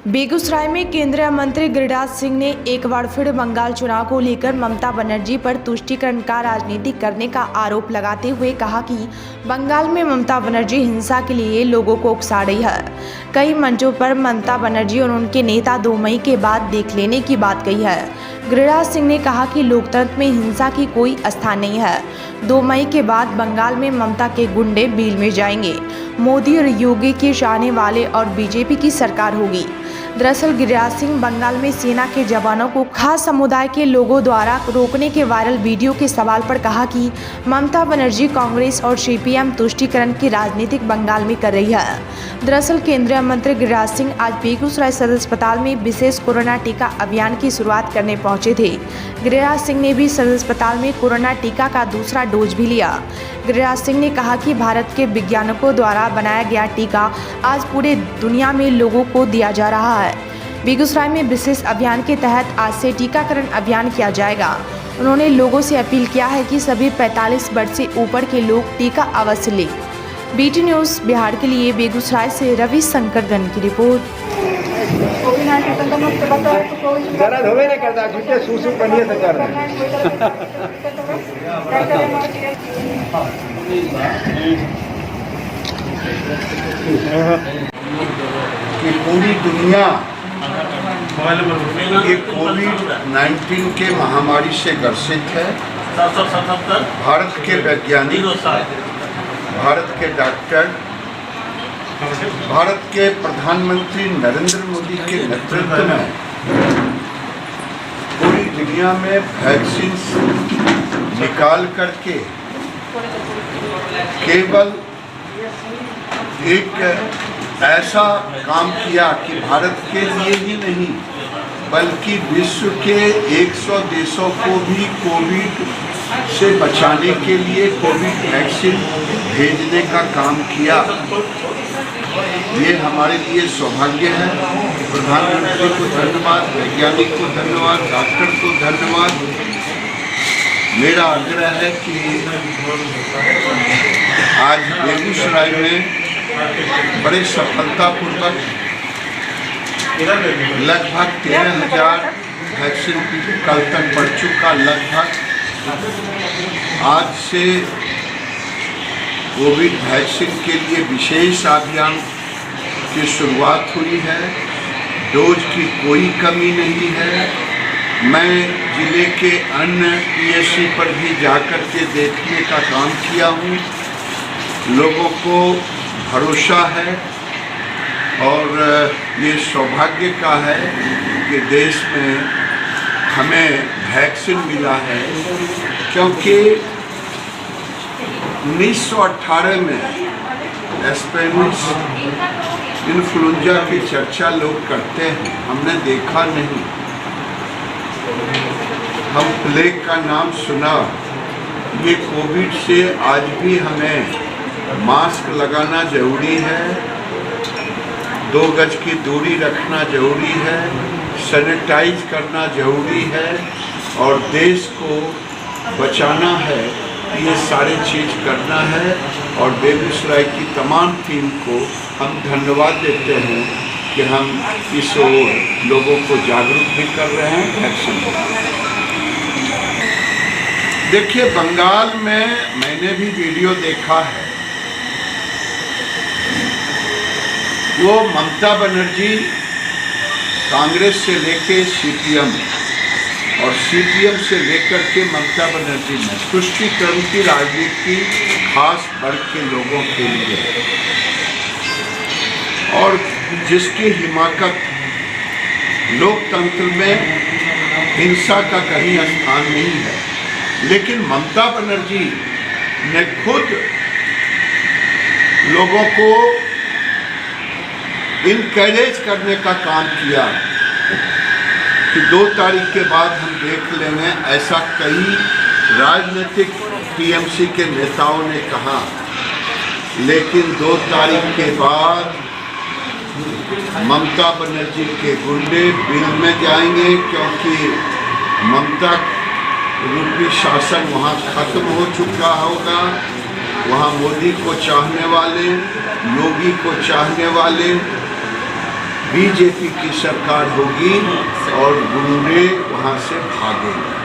बेगूसराय में केंद्रीय मंत्री गिरिराज सिंह ने एक बार फिर बंगाल चुनाव को लेकर ममता बनर्जी पर तुष्टीकरण का राजनीति करने का आरोप लगाते हुए कहा कि बंगाल में ममता बनर्जी हिंसा के लिए लोगों को उकसा रही है। कई मंचों पर ममता बनर्जी और उनके नेता 2 मई के बाद देख लेने की बात कही है। गिरिराज सिंह ने कहा कि लोकतंत्र में हिंसा की कोई स्थान नहीं है। 2 मई के बाद बंगाल में ममता के गुंडे बिल में जाएंगे। मोदी और योगी के चाहने वाले और बीजेपी की सरकार होगी। दरअसल गिरिराज सिंह बंगाल में सेना के जवानों को खास समुदाय के लोगों द्वारा रोकने के वायरल वीडियो के सवाल पर कहा कि ममता बनर्जी कांग्रेस और सीपीएम तुष्टीकरण की राजनीतिक बंगाल में कर रही है। दरअसल केंद्रीय मंत्री गिरिराज सिंह आज बेगूसराय सदर अस्पताल में विशेष कोरोना टीका अभियान की शुरुआत करने पहुंचे थे। गिरिराज सिंह ने भी सदर अस्पताल में कोरोना टीका का दूसरा डोज भी लिया। गिरिराज सिंह ने कहा कि भारत के वैज्ञानिकों द्वारा बनाया गया टीका आज पूरे दुनिया में लोगों को दिया जा रहा है। बेगूसराय में विशेष अभियान के तहत आज से टीकाकरण अभियान किया जाएगा। उन्होंने लोगों से अपील किया है कि सभी 45 वर्ष से ऊपर के लोग टीका अवश्य लें। बीटी न्यूज़ बिहार के लिए बेगूसराय से रवि शंकर गन की रिपोर्ट। दर्द होवे नहीं करता, झूठे सूसू पनिए से कर रहे कि पूरी दुनिया ये कोविड-19 के महामारी से ग्रसित है। भारत के वैज्ञानिक, भारत के डॉक्टर, भारत के प्रधानमंत्री नरेंद्र मोदी के नेतृत्व में पूरी दुनिया में वैक्सीन निकाल करके केवल एक ऐसा काम किया कि भारत के लिए ही नहीं बल्कि विश्व के 100 देशों को भी कोविड से बचाने के लिए कोविड वैक्सीन भेजने का काम किया। ये हमारे लिए सौभाग्य है। प्रधानमंत्री को धन्यवाद, वैज्ञानिक को धन्यवाद, डॉक्टर को धन्यवाद। मेरा आग्रह है कि आज बेगूसराय में बड़े सफलतापूर्वक लगभग 13,000 वैक्सीन कल तक बढ़ चुका। लगभग आज से कोविड वैक्सीन के लिए विशेष अभियान की शुरुआत हुई है। डोज की कोई कमी नहीं है। मैं जिले के अन्य पीएचसी पर भी जाकर के देखने का काम किया हूँ। लोगों को भरोसा है और ये सौभाग्य का है कि देश में हमें वैक्सीन मिला है, क्योंकि 1918 में स्पेनिश इन्फ्लुएंजा की चर्चा लोग करते हैं, हमने देखा नहीं। हम प्लेग का नाम सुना। ये कोविड से आज भी हमें मास्क लगाना जरूरी है, 2 गज की दूरी रखना जरूरी है, सैनिटाइज करना जरूरी है और देश को बचाना है। ये सारी चीज़ करना है और बेगूसराय की तमाम टीम को हम धन्यवाद देते हैं कि हम इस ओर लोगों को जागरूक भी कर रहे हैं। वैक्सीन देखिए, बंगाल में मैंने भी वीडियो देखा है। वो ममता बनर्जी कांग्रेस से लेके सीपीएम और सीपीएम से लेकर के ममता बनर्जी ने तुष्टीकरण की राजनीति खास वर्ग के लोगों के लिए और जिसकी हिमाकत लोकतंत्र में हिंसा का कहीं स्थान नहीं है। लेकिन ममता बनर्जी ने खुद लोगों को इनकरेज करने का काम किया कि 2 तारीख के बाद हम देख लेंगे। ऐसा कई राजनीतिक टीएमसी के नेताओं ने कहा, लेकिन 2 तारीख के बाद ममता बनर्जी के गुंडे बिल में जाएंगे, क्योंकि ममता रूपी शासन वहाँ खत्म हो चुका होगा। वहाँ मोदी को चाहने वाले, योगी को चाहने वाले बीजेपी की सरकार होगी और गुंडे वहाँ से भागेंगे।